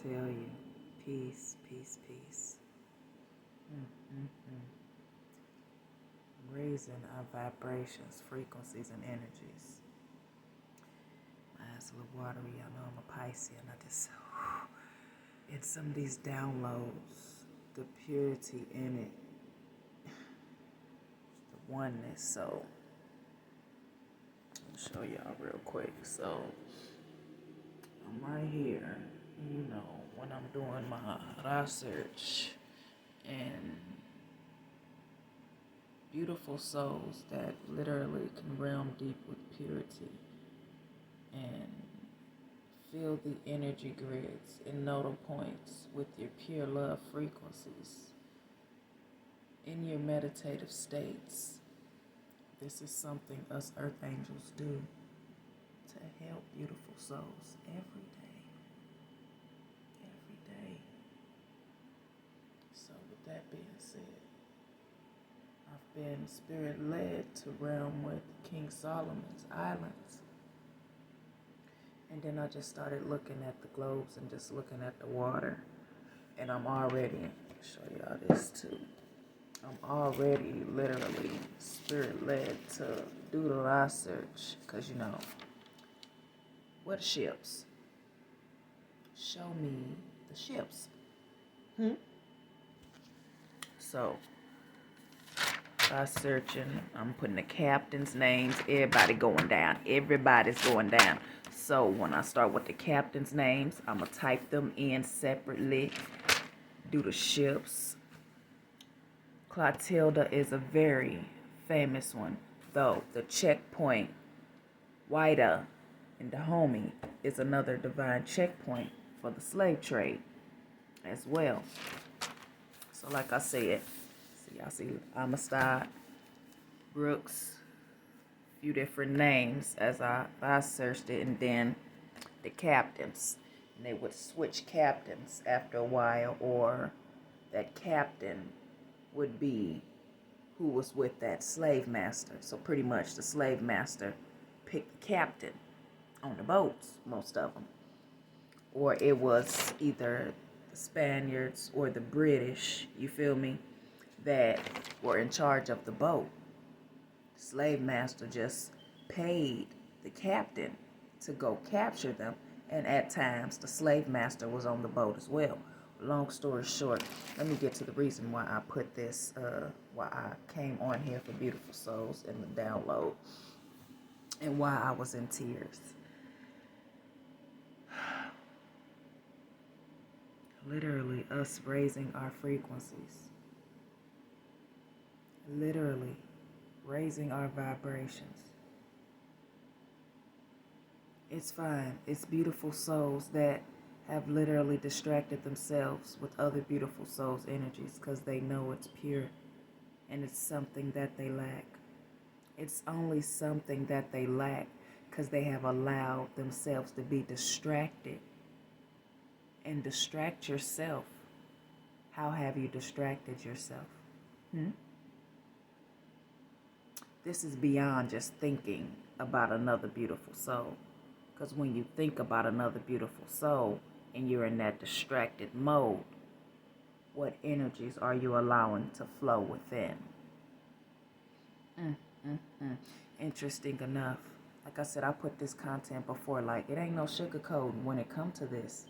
tell you, peace, peace, peace. Raising our vibrations, frequencies, and energies. My eyes a little watery. I know I'm a Pisces, and I just, in some of these downloads, the purity in it, the oneness. So, I'll show y'all real quick. So, I'm right here, when I'm doing my research, and beautiful souls that literally can realm deep with purity and fill the energy grids and nodal points with your pure love frequencies in your meditative states. This is something us earth angels do to help beautiful souls every day. Every day. So with that being said, I've been spirit-led to realm with King Solomon's Islands. And then I just started looking at the globes and just looking at the water. And I'm already, show y'all this too. I'm already literally spirit-led to do the research. Because, what ships? Show me the ships. So, by searching, I'm putting the captain's names. Everybody's going down. So when I start with the captain's names, I'm going to type them in separately. Do the ships. Clotilda is a very famous one, though. The checkpoint, WaTa and Dahomey, is another divine checkpoint for the slave trade as well. So like I said, y'all see Amistad, Brooks, a few different names as I searched it, and then the captains. And they would switch captains after a while, or that captain would be who was with that slave master. So pretty much the slave master picked the captain on the boats, most of them. Or it was either the Spaniards or the British, you feel me, that were in charge of the boat. The slave master just paid the captain to go capture them, and at times the slave master was on the boat as well. Long story short, let me get to the reason why I put this, why I came on here for Beautiful Souls in the download, and why I was in tears. Literally, us raising our frequencies. Literally, raising our vibrations. It's fine. It's beautiful souls that have literally distracted themselves with other beautiful souls' energies because they know it's pure and it's something that they lack. It's only something that they lack because they have allowed themselves to be distracted. And distract yourself. How have you distracted yourself? This is beyond just thinking about another beautiful soul. Because when you think about another beautiful soul and you're in that distracted mode, what energies are you allowing to flow within? Interesting enough. Like I said, I put this content before, like, it ain't no sugarcoating when it comes to this.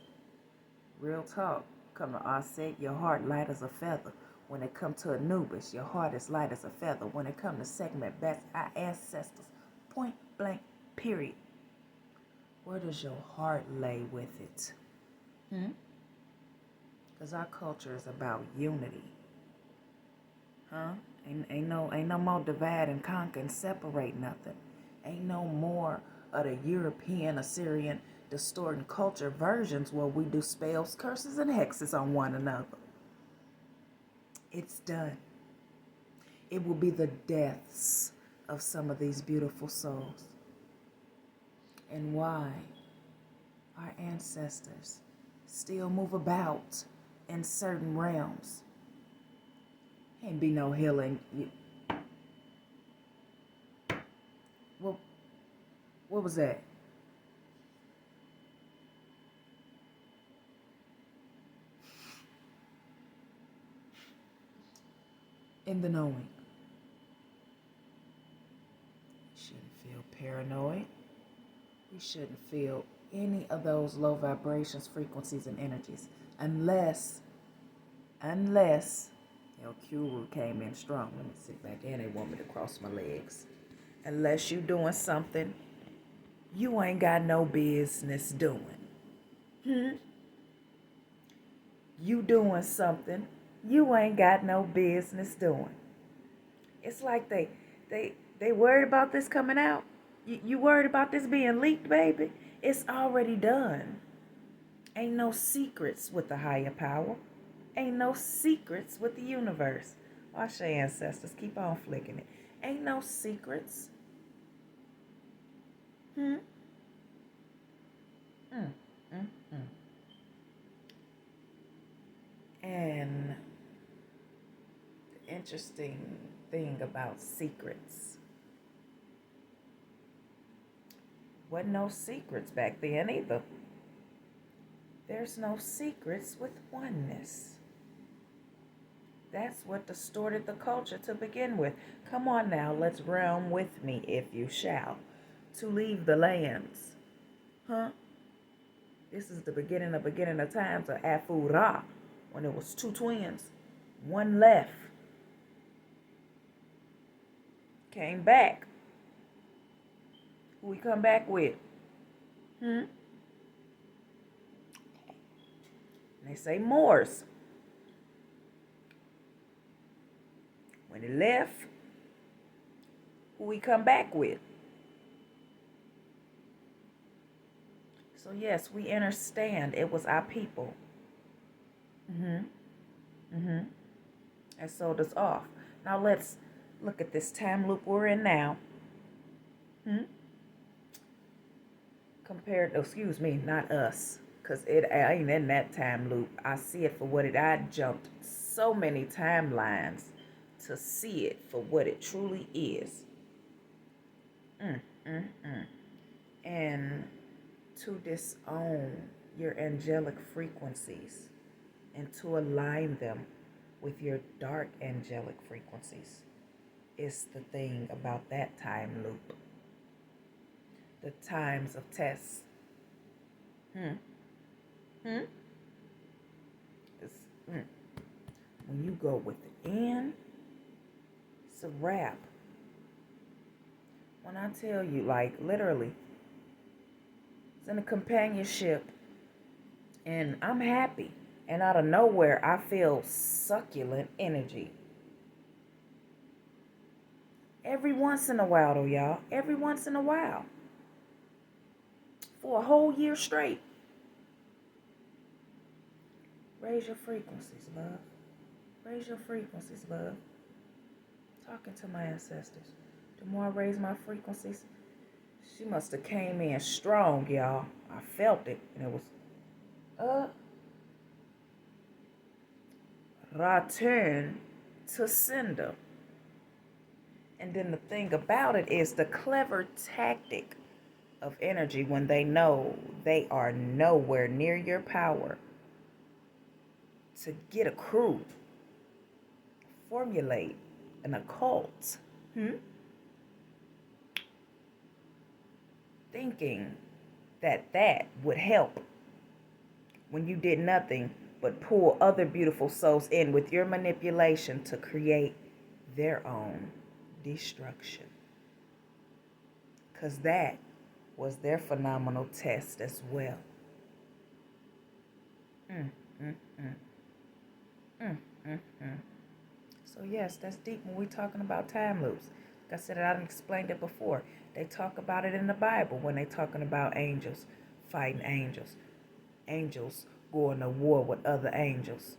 Real talk. Come to Offset, your heart light as a feather. When it comes to Anubis, your heart is light as a feather. When it comes to segment, that's our ancestors. Point blank, period. Where does your heart lay with it? Because our culture is about unity. Ain't no more divide and conquer and separate nothing. Ain't no more of the European, Assyrian, distorting culture versions where we do spells, curses, and hexes on one another. It's done. It will be the deaths of some of these beautiful souls. And why our ancestors still move about in certain realms. Ain't be no healing. What was that? in the knowing. We shouldn't feel paranoid. We shouldn't feel any of those low vibrations, frequencies, and energies unless Kuru came in strong. Let me sit back there. They want me to cross my legs. Unless you doing something you ain't got no business doing. You doing something you ain't got no business doing. It's like they worried about this coming out. You worried about this being leaked, baby? It's already done. Ain't no secrets with the higher power. Ain't no secrets with the universe. Watch your ancestors. Keep on flicking it. Ain't no secrets. And the interesting thing about secrets, wasn't no secrets back then either. There's no secrets with oneness. That's what distorted the culture to begin with. Come on now, let's realm with me, if you shall, to leave the lands. This is the beginning of times of Afu-Ra, when it was two twins. One left. Came back. Who we come back with? And they say Moors. When he left, who we come back with? So yes, we understand it was our people. And sold us off. Now let's look at this time loop we're in now. Not us. Because I ain't in that time loop. I see it for what it, I jumped so many timelines to see it for what it truly is. And to disown your angelic frequencies and to align them with your dark angelic frequencies is the thing about that time loop. The times of tests. When you go within, it's a wrap. When I tell you, like, literally, it's in a companionship, and I'm happy. And out of nowhere, I feel succulent energy. Every once in a while, though, y'all. Every once in a while. For a whole year straight. Raise your frequencies, love. Raise your frequencies, love. Talking to my ancestors. The more I raise my frequencies, she must have came in strong, y'all. I felt it. And it was, return to sender. And then the thing about it is the clever tactic of energy when they know they are nowhere near your power to get a crew, formulate an occult, thinking that would help when you did nothing but pull other beautiful souls in with your manipulation to create their own destruction. Because that was their phenomenal test as well. So yes, that's deep when we're talking about time loops. Like I said, I done explained it before. They talk about it in the Bible when they're talking about angels fighting angels. Angels going to war with other angels.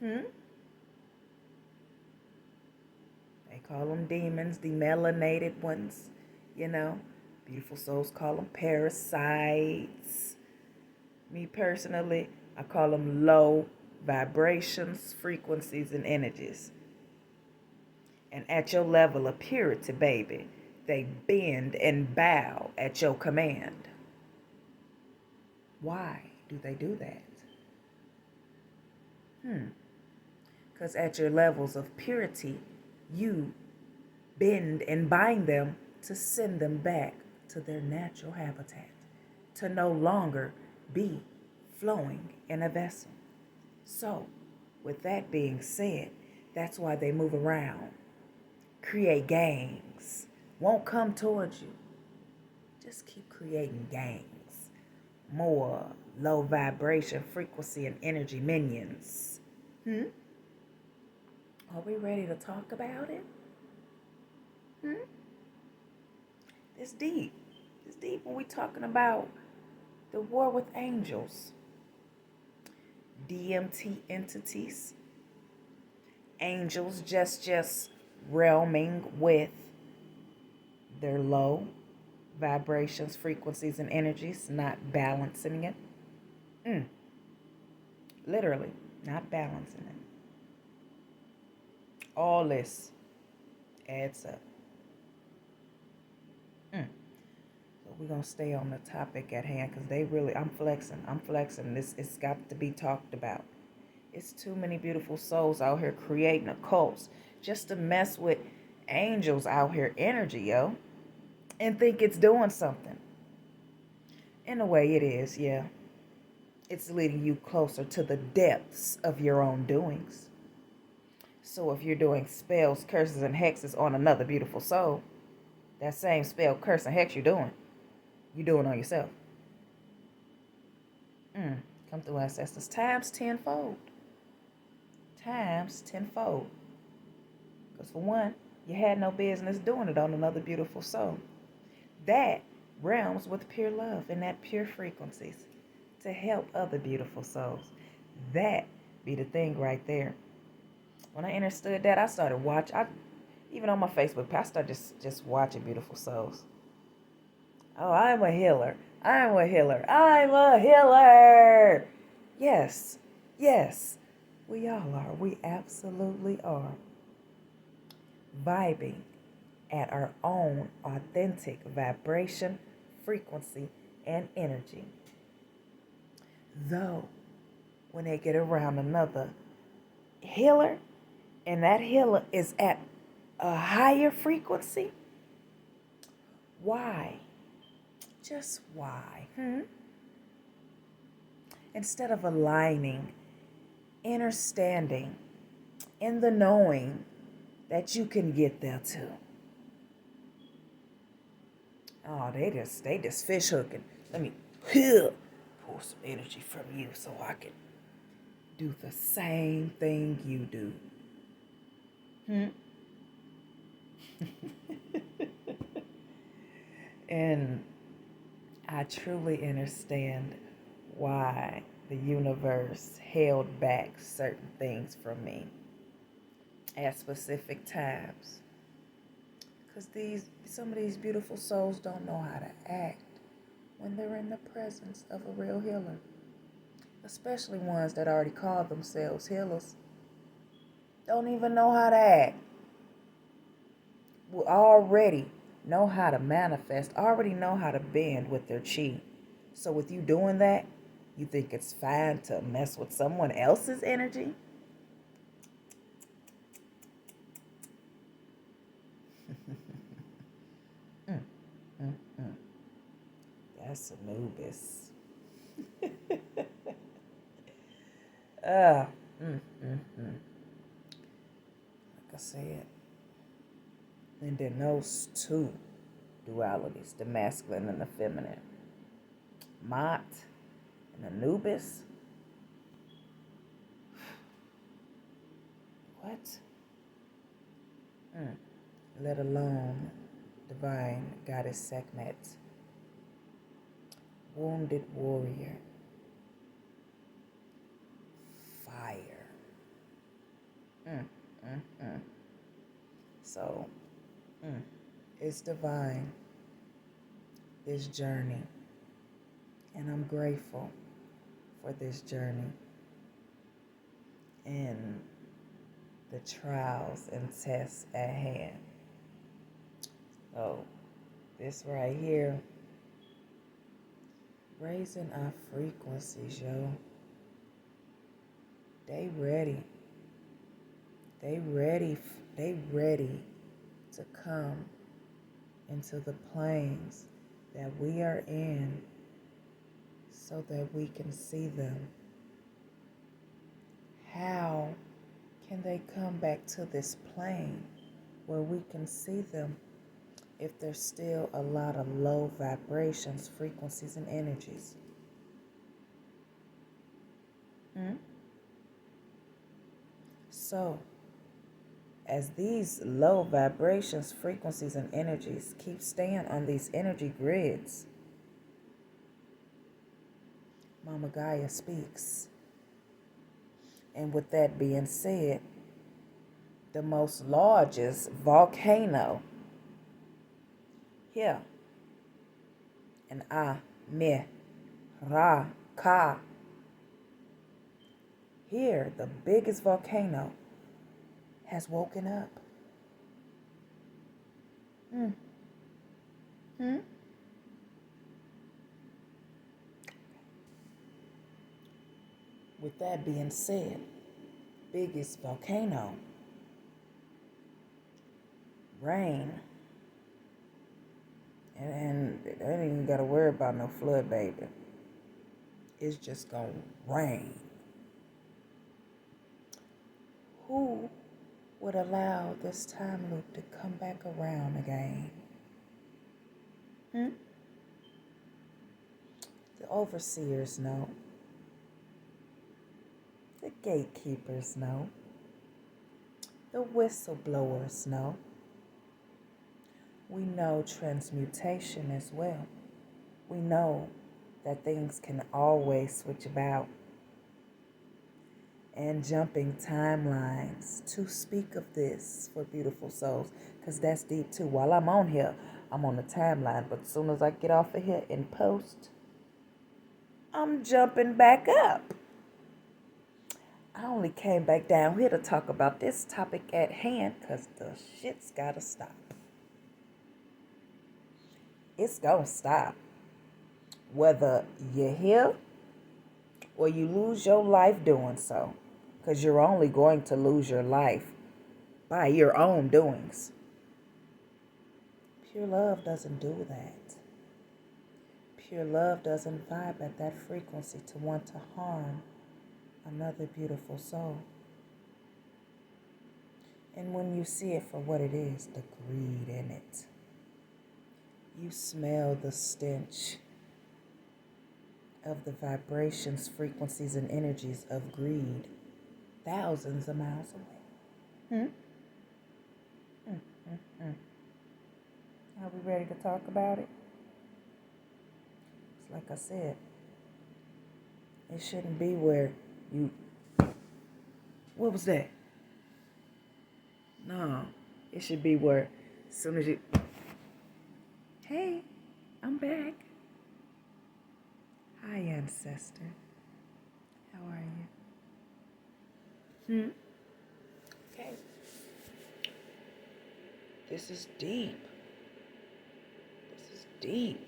They call them demons, demelanated ones, you know. Beautiful souls call them parasites. Me personally, I call them low vibrations, frequencies, and energies. And at your level of purity, baby, they bend and bow at your command. Why do they do that? Because at your levels of purity, you bend and bind them to send them back to their natural habitat, to no longer be flowing in a vessel. So, with that being said, that's why they move around, create gangs, won't come towards you. Just keep creating gangs, more low vibration, frequency, and energy minions. Are we ready to talk about it? It's deep. It's deep when we're talking about the war with angels, DMT entities, angels just realming with their low vibrations, frequencies, and energies, not balancing it. Literally, not balancing it. All this adds up. So we're going to stay on the topic at hand because I'm flexing. It's got to be talked about. It's too many beautiful souls out here creating occults just to mess with angels out here energy, yo. And think it's doing something. In a way it is, yeah. It's leading you closer to the depths of your own doings. So if you're doing spells, curses, and hexes on another beautiful soul, that same spell, curse, and hex you're doing on yourself. Come through, ancestors. Times tenfold. Because for one, you had no business doing it on another beautiful soul. That realms with pure love and that pure frequencies to help other beautiful souls. That be the thing right there. When I understood that, I started watching. Even on my Facebook page, I started just watching beautiful souls. Oh, I'm a healer. Yes, we all are. We absolutely are. Vibing at our own authentic vibration, frequency, and energy. Though, when they get around another healer, and that healer is at a higher frequency, why? Just why? Instead of aligning, understanding, in the knowing that you can get there too. Oh, they just fish hooking. Let me pull some energy from you so I can do the same thing you do. And I truly understand why the universe held back certain things from me at specific times. Because some of these beautiful souls don't know how to act when they're in the presence of a real healer. Especially ones that already call themselves healers. Don't even know how to act. Will already know how to manifest, already know how to bend with their chi. So with you doing that, you think it's fine to mess with someone else's energy? That's Anubis. Like I said. And then those two dualities, the masculine and the feminine. Mott and Anubis. What? Let alone divine goddess Sekhmet. Wounded warrior. Fire. So, it's divine, this journey. And I'm grateful for this journey and the trials and tests at hand. So, this right here, raising our frequencies, yo. They ready. They ready to come into the planes that we are in so that we can see them. How can they come back to this plane where we can see them if there's still a lot of low vibrations, frequencies, and energies? So, as these low vibrations, frequencies, and energies keep staying on these energy grids, Mama Gaia speaks. And with that being said, the most largest volcano here in America, here the biggest volcano has woken up. With that being said, biggest volcano, rain, and they ain't even got to worry about no flood, baby. It's just gonna rain. Who would allow this time loop to come back around again? The overseers know. The gatekeepers know. The whistleblowers know. We know transmutation as well. We know that things can always switch about. And jumping timelines to speak of this for beautiful souls, because that's deep too. While I'm on here, I'm on the timeline, but as soon as I get off of here in post, I'm jumping back up. I only came back down here to talk about this topic at hand because the shit's gotta stop. It's gonna stop. Whether you're here or you lose your life doing so, because you're only going to lose your life by your own doings. Pure love doesn't do that. Pure love doesn't vibe at that frequency to want to harm another beautiful soul. And when you see it for what it is, the greed in it, you smell the stench of the vibrations, frequencies, and energies of greed thousands of miles away. Are we ready to talk about it? It's like I said, it shouldn't be where you... What was that? No, it should be where as soon as you... Hey, I'm back. Hi, ancestor. How are you? Okay. This is deep. This is deep.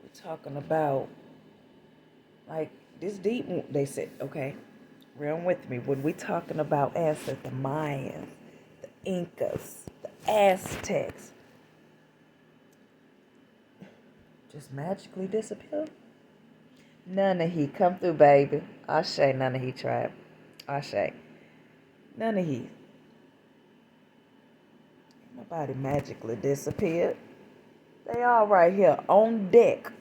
We're talking about, like, this deep, they said, okay, run with me. When we're talking about ancestors, the Mayans, the Incas, the Aztecs, just magically disappear? None of he. Come through, baby. Ashe, none of he tribe. Ashe. None of he. Nobody magically disappeared. They all right here on deck.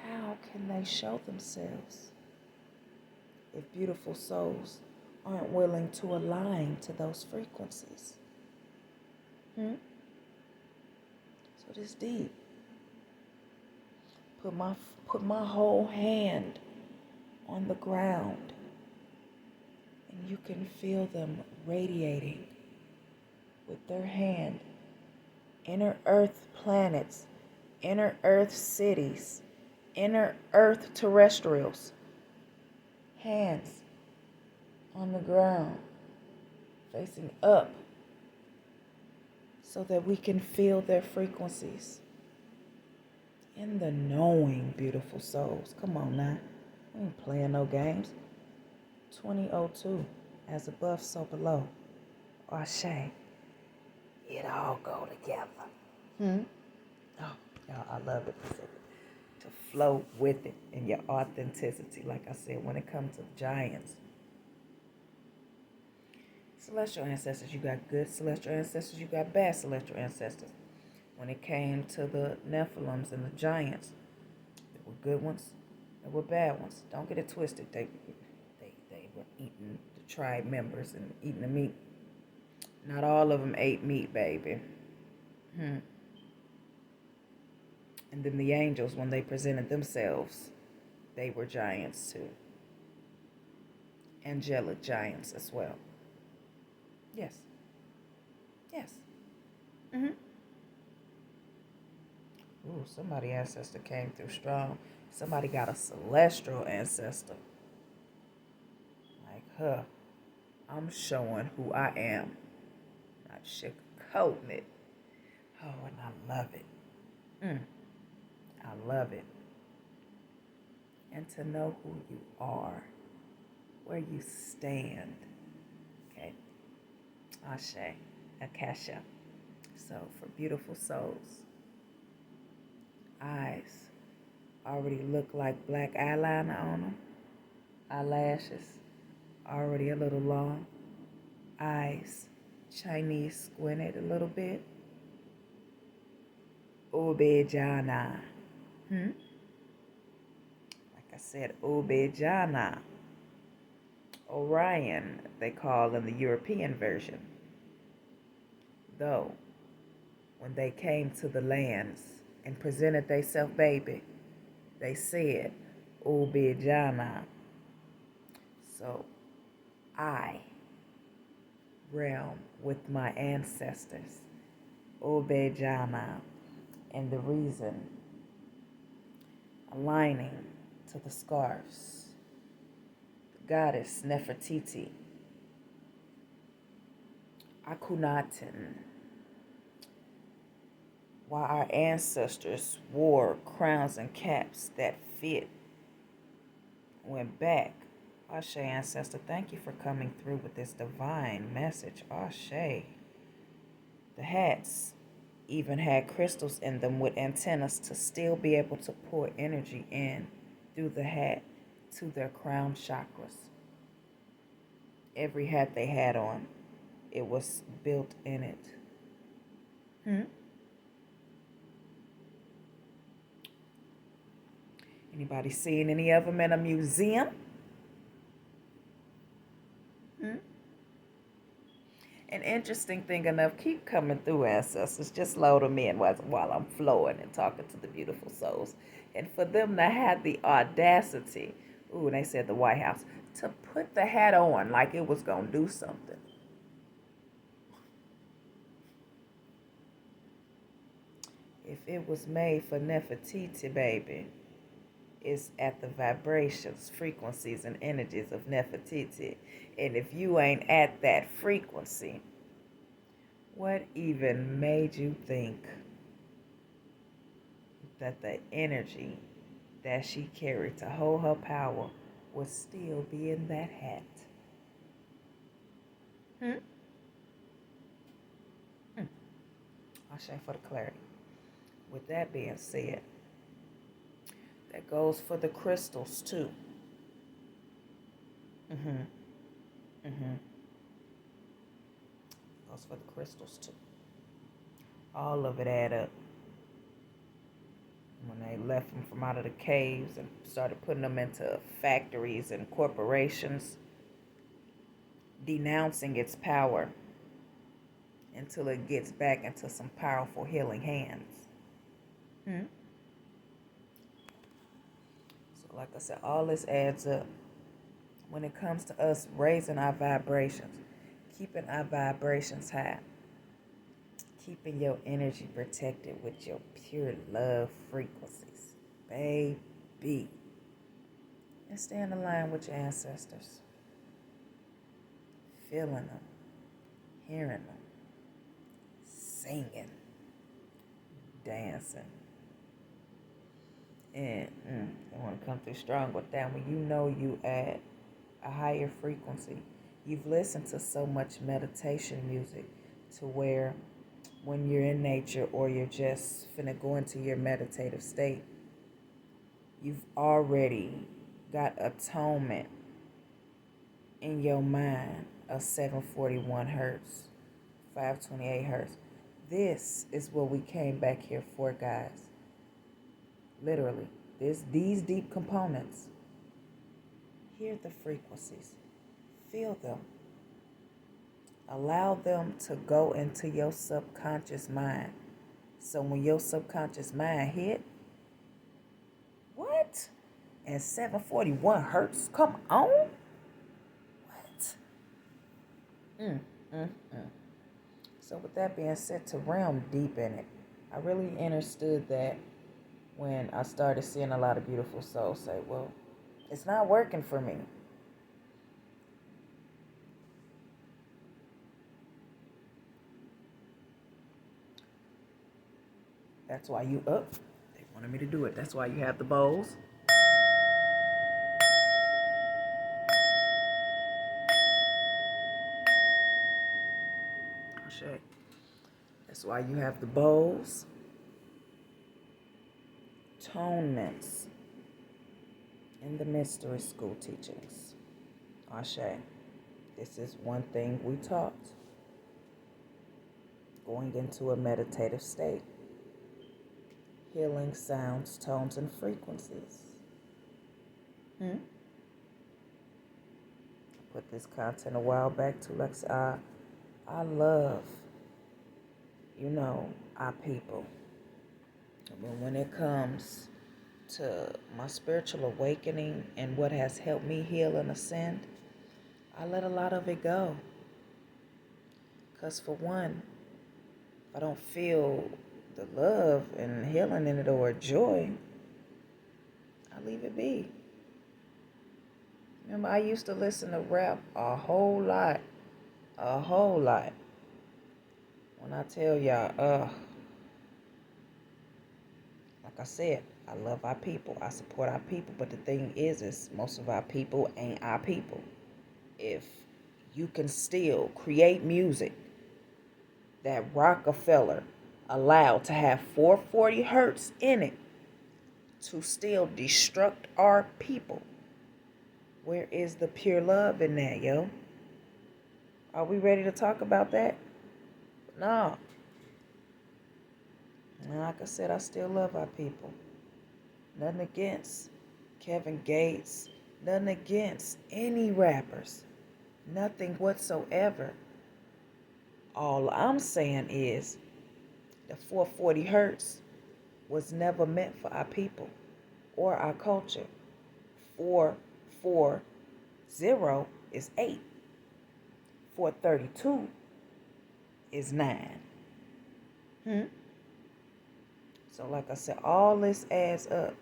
How can they show themselves if beautiful souls aren't willing to align to those frequencies? So this deep. Put my whole hand on the ground, and you can feel them radiating with their hand. Inner earth planets, inner earth cities, inner earth terrestrials. Hands on the ground, facing up, so that we can feel their frequencies. In the knowing, beautiful souls. Come on now. We ain't playing no games. 2002, as above, so below. Ashe. It all go together. Oh, y'all, I love it. To flow with it in your authenticity. Like I said, when it comes to giants, celestial ancestors, you got good celestial ancestors, you got bad celestial ancestors. When it came to the Nephilims and the giants, there were good ones, there were bad ones. Don't get it twisted. They were eating the tribe members and eating the meat. Not all of them ate meat, baby. And then the angels, when they presented themselves, they were giants too. Angelic giants as well. Yes. Yes. Ooh, somebody's ancestor came through strong. Somebody got a celestial ancestor. Like, I'm showing who I am. Not sugarcoating it. Oh, and I love it. I love it. And to know who you are, where you stand. Okay. Ashe. Akasha. So, for beautiful souls, eyes already look like black eyeliner on them. Eyelashes already a little long. Eyes Chinese squinted a little bit. Ubejana. Like I said, Ubejana. Orion, they call in the European version. Though, when they came to the lands and presented theyself baby, they said, Ubejana. So, I realm with my ancestors, Ubejana, and the reason aligning to the scarves, the goddess Nefertiti, Akhenaten. While our ancestors wore crowns and caps that fit, went back. Ashe, ancestor, thank you for coming through with this divine message. Ashe. The hats even had crystals in them with antennas to still be able to pour energy in through the hat to their crown chakras. Every hat they had on, it was built in it. Anybody seen any of them in a museum? An interesting thing enough, keep coming through, ancestors. Just load them in while I'm flowing and talking to the beautiful souls. And for them to have the audacity, ooh, they said the White House, to put the hat on like it was going to do something. If it was made for Nefertiti, baby, it's at the vibrations, frequencies, and energies of Nefertiti. And if you ain't at that frequency, what even made you think that the energy that she carried to hold her power would still be in that hat? I'll share for the clarity. With that being said, that goes for the crystals too. Goes for the crystals too. All of it add up. When they left them from out of the caves and started putting them into factories and corporations, denouncing its power until it gets back into some powerful healing hands. So like I said, all this adds up. When it comes to us raising our vibrations, keeping our vibrations high, keeping your energy protected with your pure love frequencies, baby. And stay in line with your ancestors. Feeling them, hearing them, singing, dancing. And I want to come through strong with that. When you know you at a higher frequency. You've listened to so much meditation music to where when you're in nature or you're just finna go into your meditative state, you've already got atonement in your mind of 741 hertz, 528 hertz. This is what we came back here for, guys. Literally, these deep components. Hear the frequencies. Feel them. Allow them to go into your subconscious mind. So when your subconscious mind hit, what? And 741 hertz? Come on? What? So with that being said, to realm deep in it, I really understood that when I started seeing a lot of beautiful souls say, well, it's not working for me. That's why you up. They wanted me to do it. That's why you have the bowls. I'll show you. That's why you have the bowls. Tonements in the mystery school teachings. Ashe. This is one thing we taught. Going into a meditative state. Healing sounds, tones, and frequencies. I put this content a while back too. Like I love, our people. But when it comes to my spiritual awakening and what has helped me heal and ascend, I let a lot of it go. Because for one, if I don't feel the love and healing in it or joy, I leave it be. Remember, I used to listen to rap a whole lot. When I tell y'all, like I said, I love our people. I support our people. But the thing is most of our people ain't our people. If you can still create music that Rockefeller allowed to have 440 hertz in it to still destruct our people, where is the pure love in that, yo? Are we ready to talk about that? No. And like I said, I still love our people. Nothing against Kevin Gates. Nothing against any rappers. Nothing whatsoever. All I'm saying is the 440 hertz was never meant for our people or our culture. 440 is 8. 432 is 9. So like I said, all this adds up.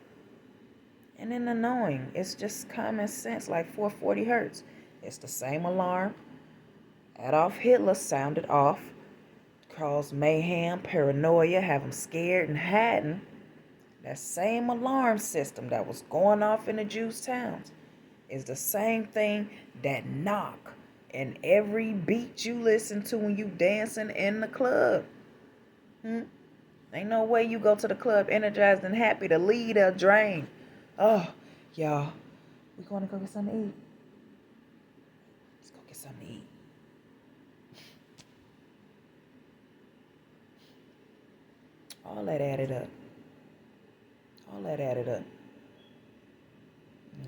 And in the knowing, it's just common sense, like 440 hertz. It's the same alarm Adolf Hitler sounded off, caused mayhem, paranoia, have them scared and hiding. That same alarm system that was going off in the Jews' towns is the same thing that knock in every beat you listen to when you dancing in the club. Ain't no way you go to the club energized and happy to lead or drain. Oh, y'all, we going to go get something to eat. Let's go get something to eat. All that added up.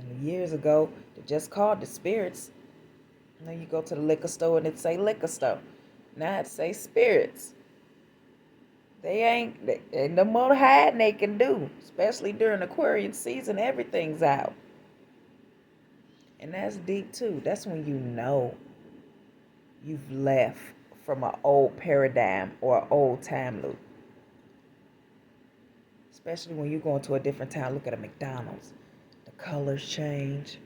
And years ago, they just called the spirits. You go to the liquor store and it say liquor store. Now it say spirits. They ain't no more hiding they can do. Especially during Aquarian season, everything's out. And that's deep too. That's when you know you've left from an old paradigm or an old time loop. Especially when you go into a different town. Look at a McDonald's. The colors change.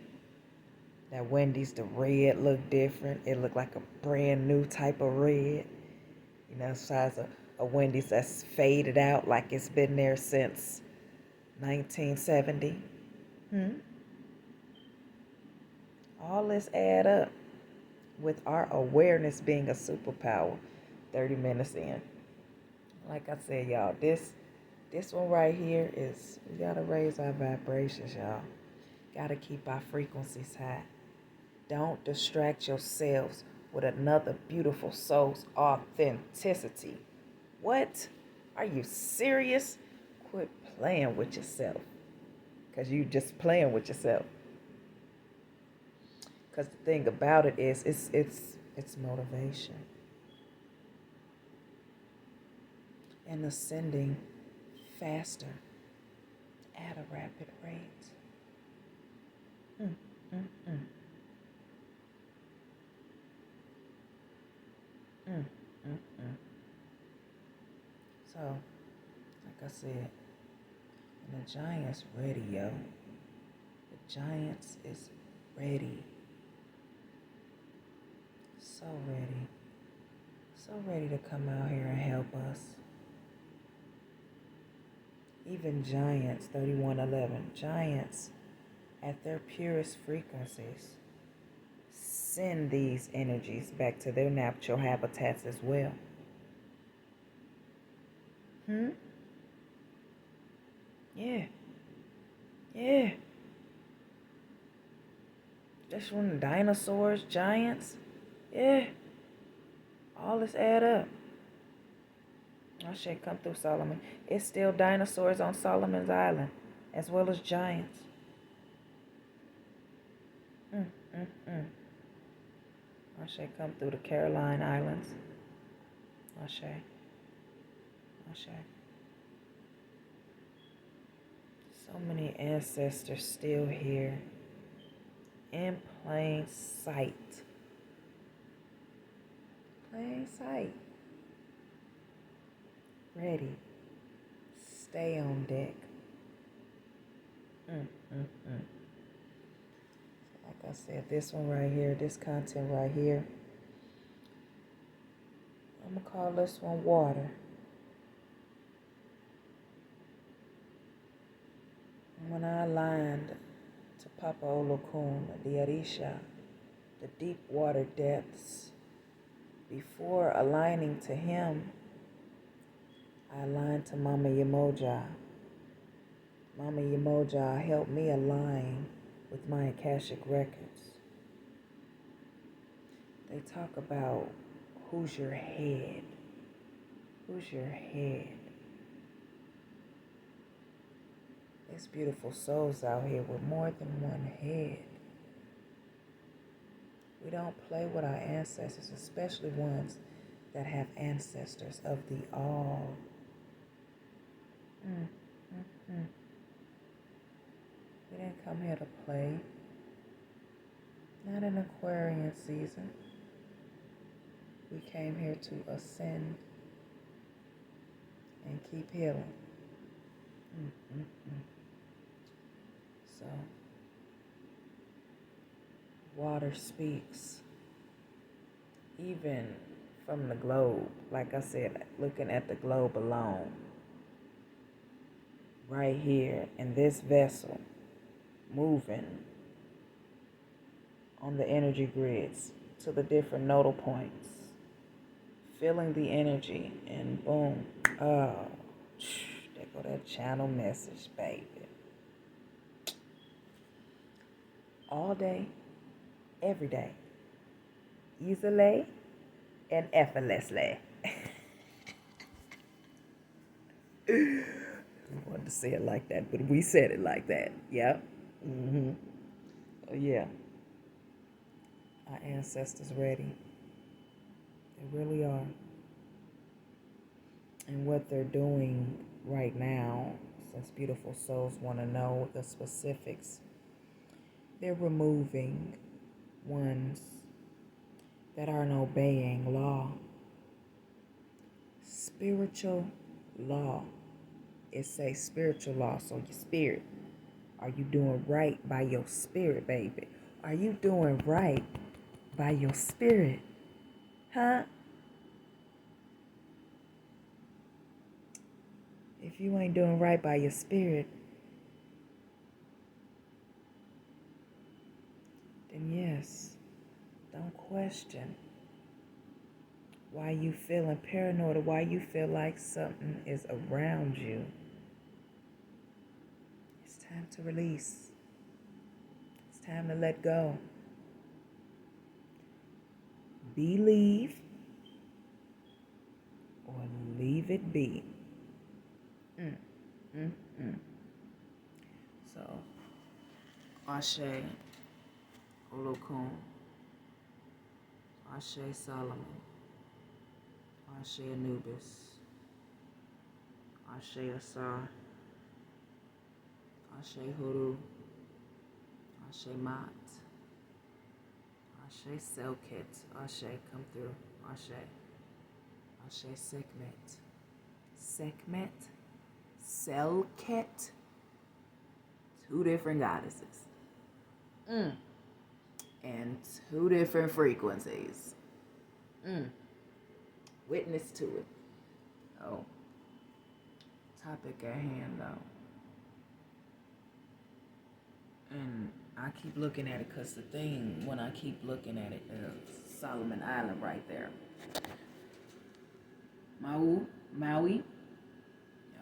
That Wendy's, the red look different. It look like a brand new type of red. Besides a Wendy's that's faded out like it's been there since 1970. All this add up with our awareness being a superpower. 30 minutes in. Like I said, y'all, this one right here is, we gotta raise our vibrations, y'all. Gotta keep our frequencies high. Don't distract yourselves with another beautiful soul's authenticity. What? Are you serious? Quit playing with yourself. Because you just playing with yourself. Because the thing about it is, it's motivation. And ascending faster at a rapid rate. Mm, mm, mm. Mm, mm, mm. So, like I said, and the Giants ready, yo. The Giants is ready. So ready. So ready to come out here and help us. Even Giants, 3111, Giants at their purest frequencies send these energies back to their natural habitats as well. Yeah. Yeah. That's when dinosaurs, giants. Yeah. All this add up. I should come through Solomon. It's still dinosaurs on Solomon's Island, as well as giants. I should come through the Caroline Islands. I should. So many ancestors still here. In plain sight. Plain sight. Ready. Stay on deck. Like I said, this one right here, this content right here, I'm going to call this one water. When I aligned to Papa Olokun, the Arisha, the deep water depths, before aligning to him, I aligned to Mama Yamoja. Mama Yamoja helped me align with my Akashic records. They talk about who's your head. Who's your head? There's beautiful souls out here with more than one head. We don't play with our ancestors, especially ones that have ancestors of the all. We didn't come here to play. Not in Aquarian season. We came here to ascend and keep healing. So, water speaks. Even from the globe, like I said, looking at the globe alone, right here in this vessel, moving on the energy grids to the different nodal points, feeling the energy, and boom, oh, there go that channel message, baby. All day, every day, easily and effortlessly. We wanted to say it like that, but we said it like that. Yep. Oh, yeah. Our ancestors ready. They really are. And what they're doing right now, since beautiful souls want to know the specifics, they're removing ones that aren't obeying law. Spiritual law. It's a spiritual law, so your spirit. Are you doing right by your spirit, baby? Are you doing right by your spirit? Huh? If you ain't doing right by your spirit, then yes, awareness. Don't question why you feeling paranoid or why you feel like something is around you. It's time to release. It's time to let go. Believe or leave it be. So, Ashe, Olokun, Ashe Solomon, Ashe Anubis, Ashe Asar, Ashe Horu, Ashe Mat, Ashe Selkit, Ashe come through, Ashe, Ashe Sekhmet, Sekhmet, Selket, two different goddesses. And two different frequencies. Witness to it. Oh. Topic at hand, though. And I keep looking at it because the thing, when I keep looking at it, Solomon Island right there. Maui. Y'all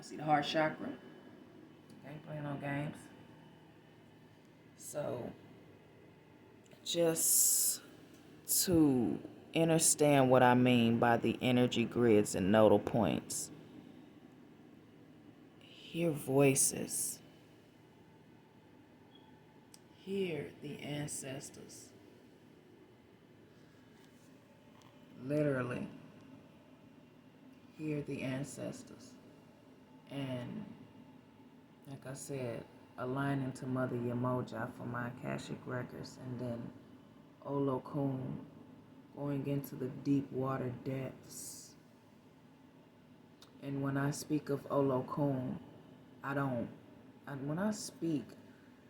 see the heart chakra? Ain't playing no games. So, just to understand what I mean by the energy grids and nodal points, hear voices. Hear the ancestors. Literally, hear the ancestors. And, like I said, aligning to Mother Yamoja for my Akashic records, and then Olokun, going into the deep water depths. And when I speak of Olokun, when I speak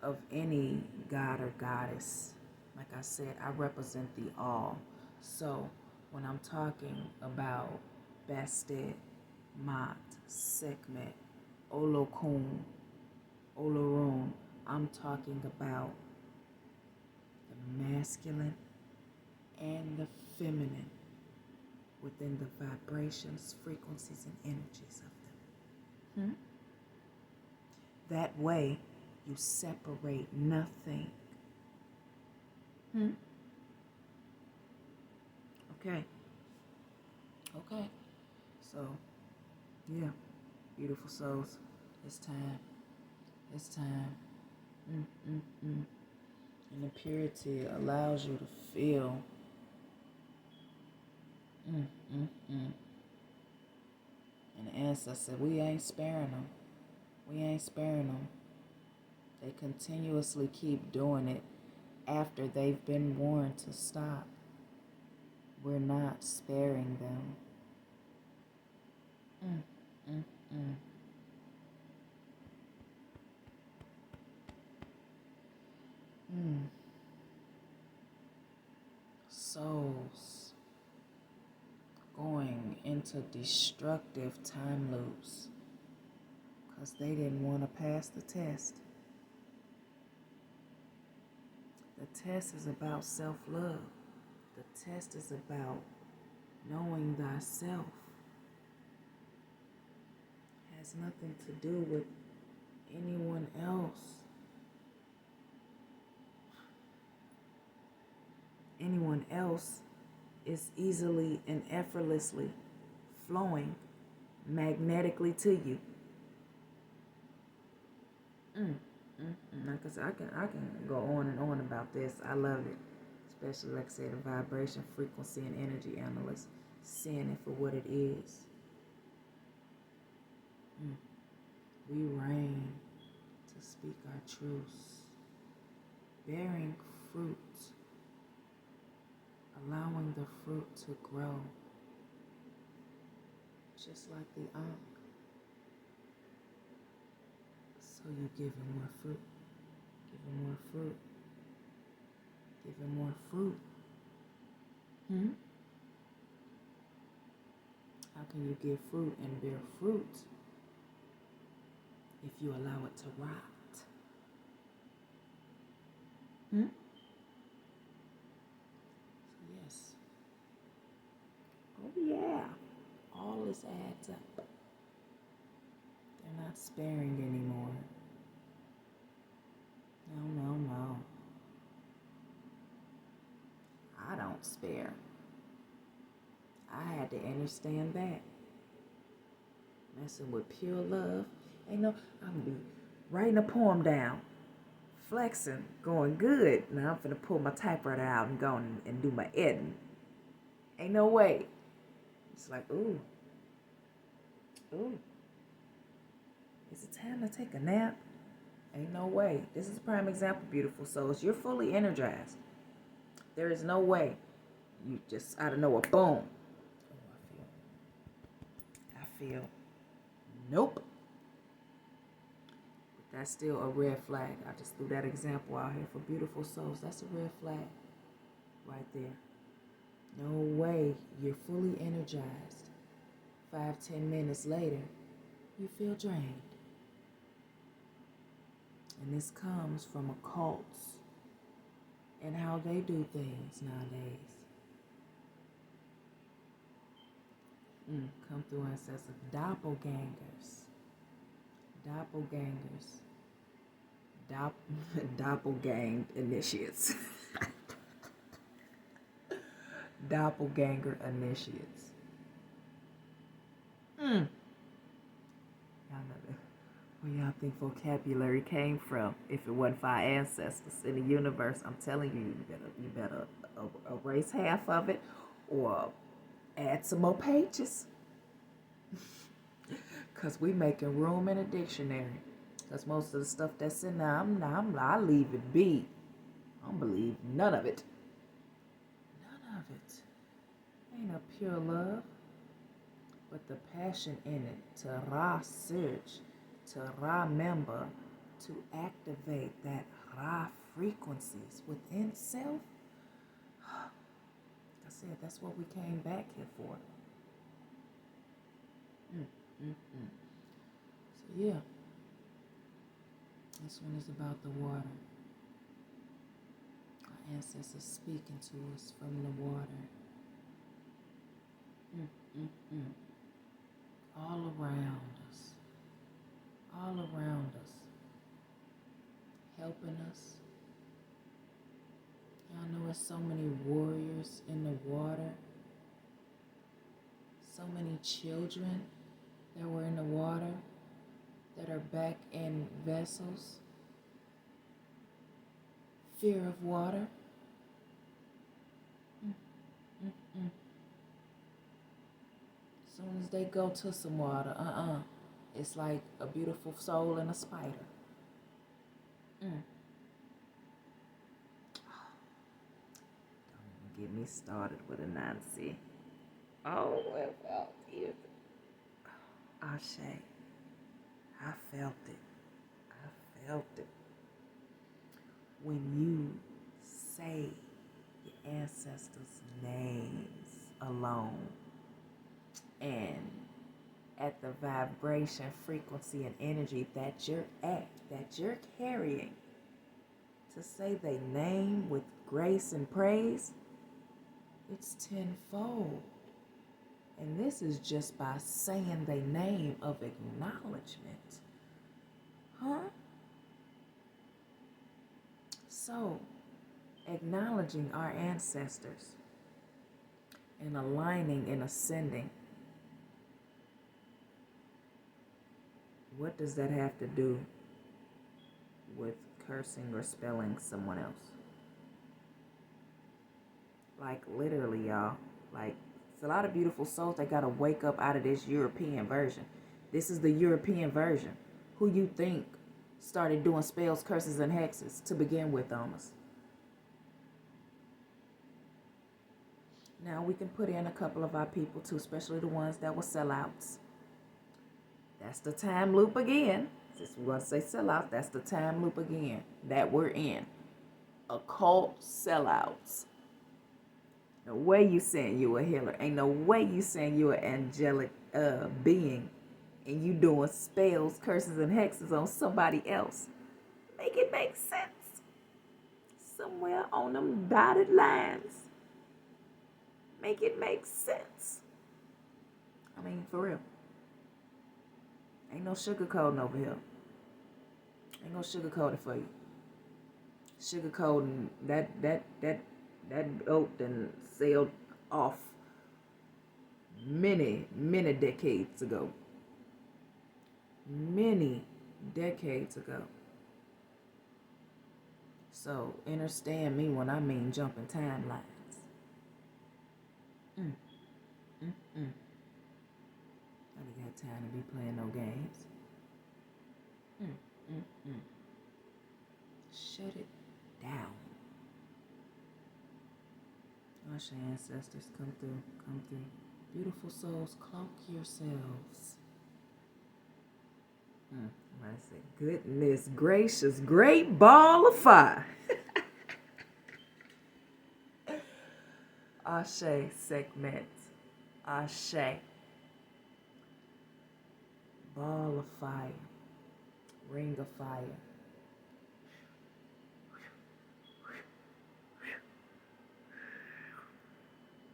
of any god or goddess, like I said, I represent the all. So when I'm talking about Bastet, Mat, Sekhmet, Olokun, Olorun, I'm talking about the masculine and the feminine within the vibrations, frequencies, and energies of them. That way, you separate nothing. Okay. So, yeah, beautiful souls, it's time. And the purity allows you to feel. And the ancestor said, we ain't sparing them. They continuously keep doing it after they've been warned to stop. We're not sparing them. Souls going into destructive time loops because they didn't want to pass the test. The test is about self-love. The test is about knowing thyself. It has nothing to do with anyone else. Anyone else is easily and effortlessly flowing magnetically to you. Like I said, I can go on and on about this. I love it. Especially, like I said, a vibration, frequency, and energy analyst. Seeing it for what it is. We reign to speak our truths. Bearing fruit. Allowing the fruit to grow. Just like the Ankh. So you give him more fruit. Give him more fruit. Give him more fruit. How can you give fruit and bear fruit if you allow it to rot? just adds up. They're not sparing anymore. No, no, no. I don't spare. I had to understand that. Messing with pure love. Ain't no, I'm gonna be writing a poem down, flexing, going good. Now I'm finna pull my typewriter out and go and do my editing. Ain't no way. It's like, ooh. Is it time to take a nap? Ain't no way. This is a prime example, beautiful souls. You're fully energized. There is no way you just out of nowhere, boom. Oh, I feel. Nope. But that's still a red flag. I just threw that example out here for beautiful souls. That's a red flag right there. No way you're fully energized. 5-10 minutes later, you feel drained. And this comes from occults and how they do things nowadays. Come through and says doppelgangers. Doppelgang initiates. Doppelganger initiates. Y'all know where y'all think vocabulary came from? If it wasn't for our ancestors in the universe, I'm telling you, you better erase half of it or add some more pages. Because we making room in a dictionary. Because most of the stuff that's in there, I leave it be. I don't believe none of it. None of it. Ain't a pure love. But the passion in it to search, to remember, to activate that Ra frequencies within self. Like I said, that's what we came back here for. So yeah, this one is about the water. Our ancestors speaking to us from the water. All around us, helping us. Y'all know there's so many warriors in the water, so many children that were in the water that are back in vessels. Fear of water. As soon as they go to some water, it's like a beautiful soul and a spider. Don't even get me started with a Nancy. Oh, well, Ashe. I felt it. When you say your ancestors' names alone, and at the vibration, frequency, and energy that you're at, that you're carrying, to say their name with grace and praise, it's tenfold. And this is just by saying their name of acknowledgement. So, acknowledging our ancestors and aligning and ascending. What does that have to do with cursing or spelling someone else? Like literally, y'all. Like, it's a lot of beautiful souls that gotta wake up out of this European version. This is the European version. Who you think started doing spells, curses, and hexes to begin with on us? Now we can put in a couple of our people too, especially the ones that were sellouts. That's the time loop again. Since we want to say sellout, that's the time loop again that we're in. Occult sellouts. No way you saying you a healer. Ain't no way you saying you an angelic being and you doing spells, curses, and hexes on somebody else. Make it make sense. Somewhere on them dotted lines. Make it make sense. I mean, for real. Ain't no sugarcoating over here. Ain't no sugarcoating for you. Sugarcoating that oat done sailed off many decades ago. Many decades ago. So understand me when I mean jumping timelines. I ain't got time to be playing no games. Shut it down. Watch your ancestors come through. Beautiful souls, cloak yourselves. I said, goodness gracious, great ball of fire. Ashe, segment. Ashe. Ball of fire. Ring of fire.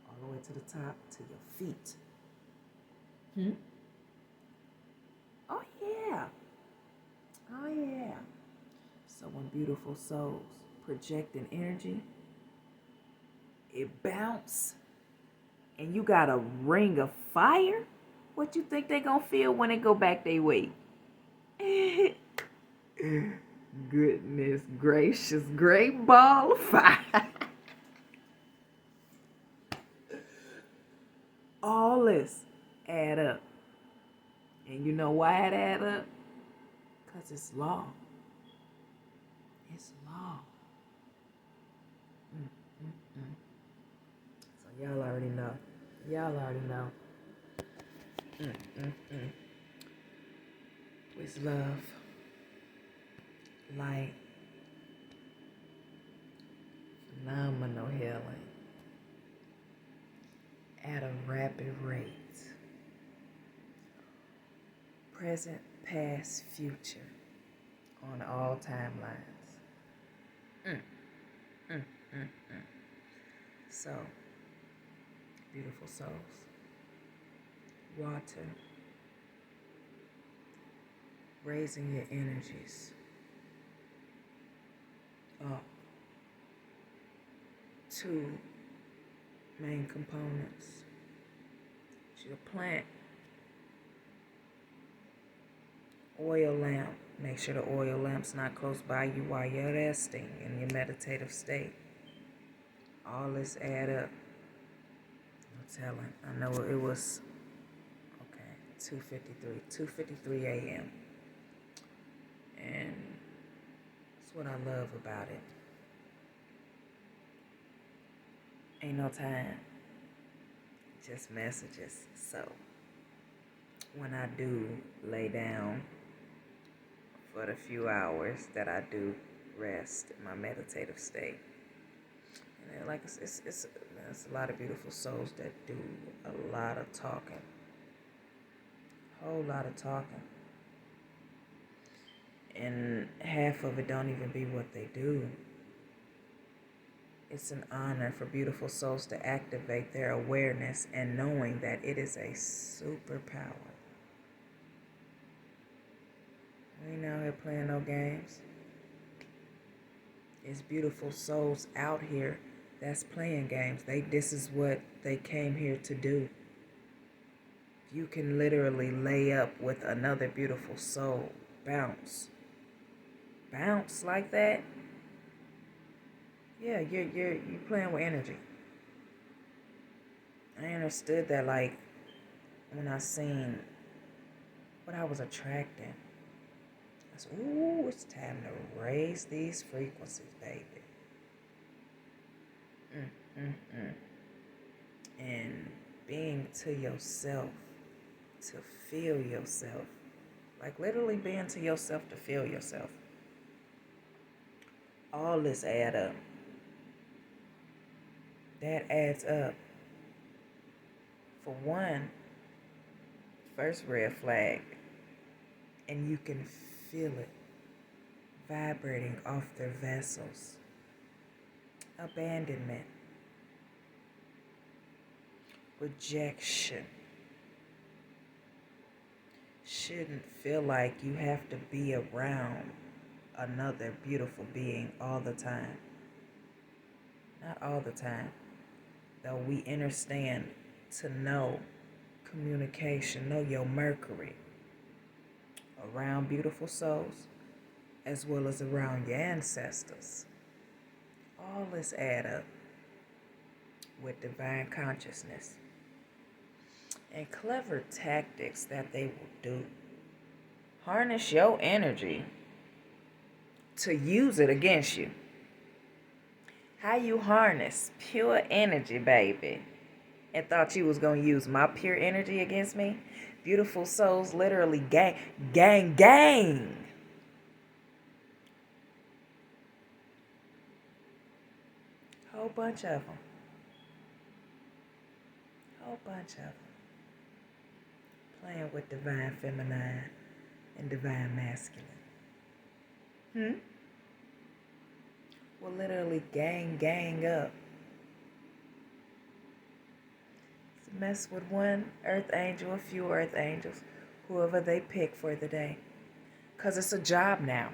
All the way to the top, to your feet. Oh, yeah. Oh, yeah. So when beautiful souls projecting energy, it bounce, and you got a ring of fire, what you think they gonna feel when they go back their way? Goodness gracious, great ball of fire. All this add up. And you know why it add up? Because it's law. It's law. So y'all already know. With love, light, phenomenal healing at a rapid rate. Present, past, future on all timelines. So, beautiful souls, WaTa, raising your energies up. Two main components. Your plant oil lamp. Make sure the oil lamp's not close by you while you're resting in your meditative state. All this add up. No telling. I know it was 2:53 a.m. And that's what I love about it. Ain't no time, just messages. So when I do lay down for the few hours that I do rest in my meditative state, and like it's a lot of beautiful souls that do a lot of talking, whole lot of talking, and half of it don't even be what they do. It's an honor for beautiful souls to activate their awareness and knowing that it is a superpower. We ain't out here playing no games. It's beautiful souls out here that's playing games. This is what they came here to do. You can literally lay up with another beautiful soul. Bounce like that. Yeah, you're playing with energy. I understood that, like, when I seen what I was attracting. I said, ooh, it's time to raise these frequencies, baby. And being to yourself, to feel yourself. Like, literally being to yourself to feel yourself. All this add up. That adds up. For one, first red flag, and you can feel it vibrating off their vessels. Abandonment, rejection, shouldn't feel like you have to be around another beautiful being all the time. Not all the time. Though we understand to know communication, know your Mercury around beautiful souls as well as around your ancestors. All this add up with divine consciousness and clever tactics that they will do. Harness your energy to use it against you. How you harness pure energy, baby, and thought you was going to use my pure energy against me? Beautiful souls literally gang. Whole bunch of them. Playing with divine feminine and divine masculine. Will literally gang up to mess with one earth angel, a few earth angels, whoever they pick for the day. Because it's a job now.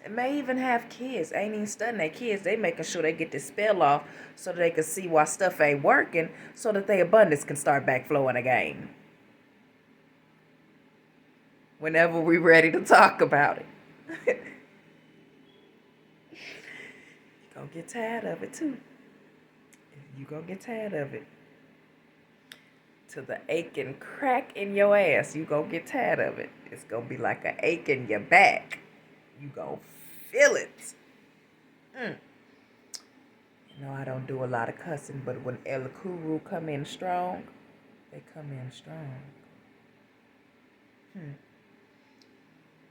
It may even have kids. Ain't even studying their kids. They making sure they get this spell off so that they can see why stuff ain't working so that their abundance can start back flowing again. Whenever we're ready to talk about it. You're going to get tired of it too. You're going to get tired of it. To the aching crack in your ass, you going to get tired of it. It's going to be like an ache in your back. You going to feel it. You know, I don't do a lot of cussing, but when El Kuru come in strong, they come in strong.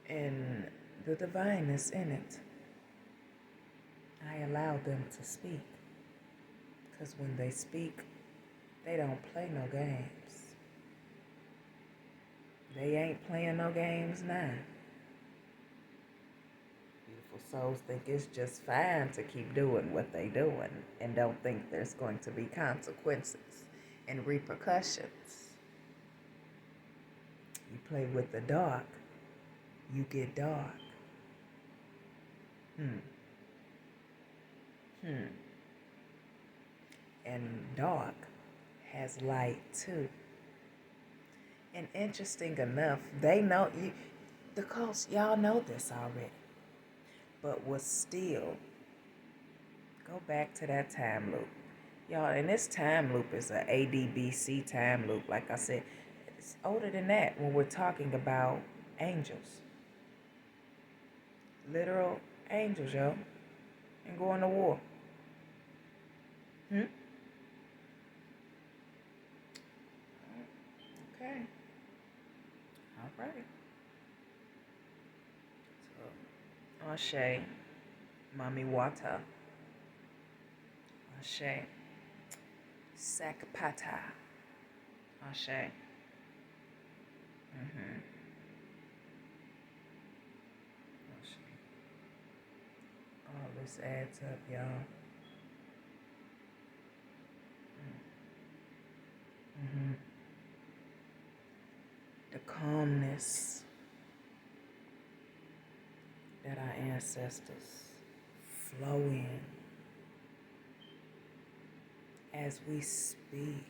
And the divineness in it, I allow them to speak. Because when they speak, they don't play no games. They ain't playing no games now. Beautiful souls think it's just fine to keep doing what they doing and don't think there's going to be consequences and repercussions. You play with the dark, you get dark. And dark has light too. And interesting enough, they know you, the coast, y'all know this already. But was still, go back to that time loop. Y'all, and this time loop is a ADBC time loop. Like I said, it's older than that when we're talking about angels. Literal angels, yo. And going to war. Okay. All right. So, Ashe, Mami WaTa. Ashe. Sakpata. Ashe. Ashe. All this adds up, y'all. The calmness that our ancestors flow in as we speak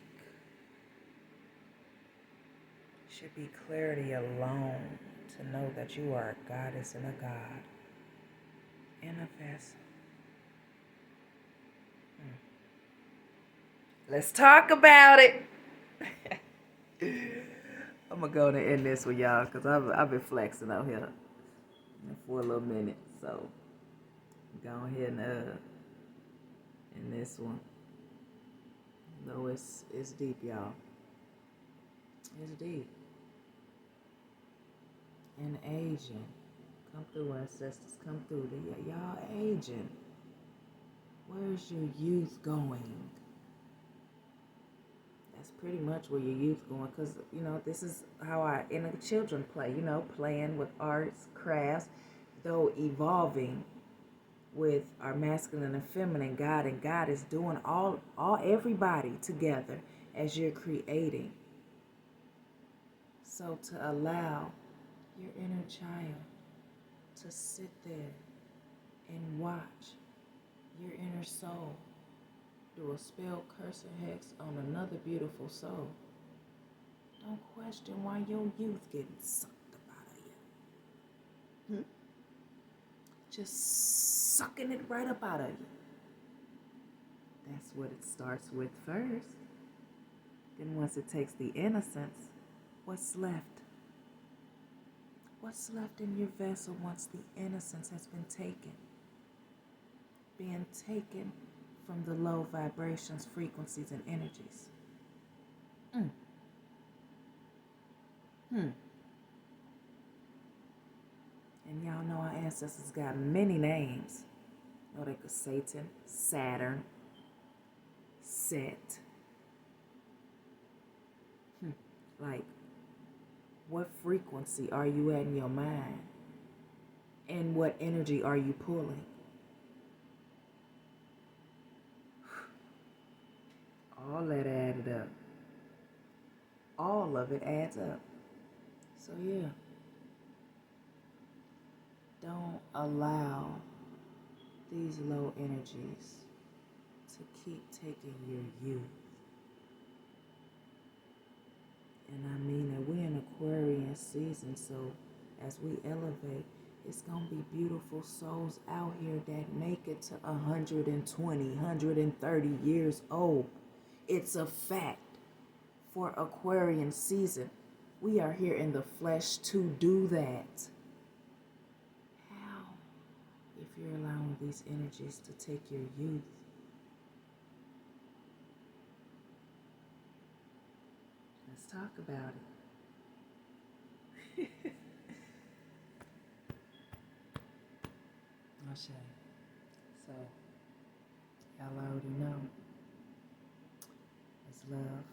should be clarity alone to know that you are a goddess and a god and a vessel. Let's talk about it. I'm going to go and end this with y'all because I've been flexing out here for a little minute. So, go ahead and end this one. No, it's deep, y'all. It's deep. And aging. Come through, ancestors. Come through. Y'all aging. Where's your youth going? That's pretty much where your youth going, because, you know, this is how our inner children play, you know, playing with arts, crafts, though evolving with our masculine and feminine God, and God is doing all everybody together as you're creating So to allow your inner child to sit there and watch your inner soul do a spell, curse, or hex on another beautiful soul, don't question why your youth getting sucked up out of you. Just sucking it right up out of you. That's what it starts with first. Then once it takes the innocence, what's left? What's left in your vessel once the innocence has been taken? Being taken from the low vibrations, frequencies, and energies. And y'all know our ancestors got many names. You know, they could Satan, Saturn, Set. Like, what frequency are you at in your mind? And what energy are you pulling? All that added up. All of it adds up. So yeah. Don't allow these low energies to keep taking your youth. And I mean that we're in Aquarian season, so as we elevate, it's going to be beautiful souls out here that make it to 120, 130 years old. It's a fact. For Aquarian season, we are here in the flesh to do that. How? If you're allowing these energies to take your youth. Let's talk about it. Ashe. So, y'all already know. It's love.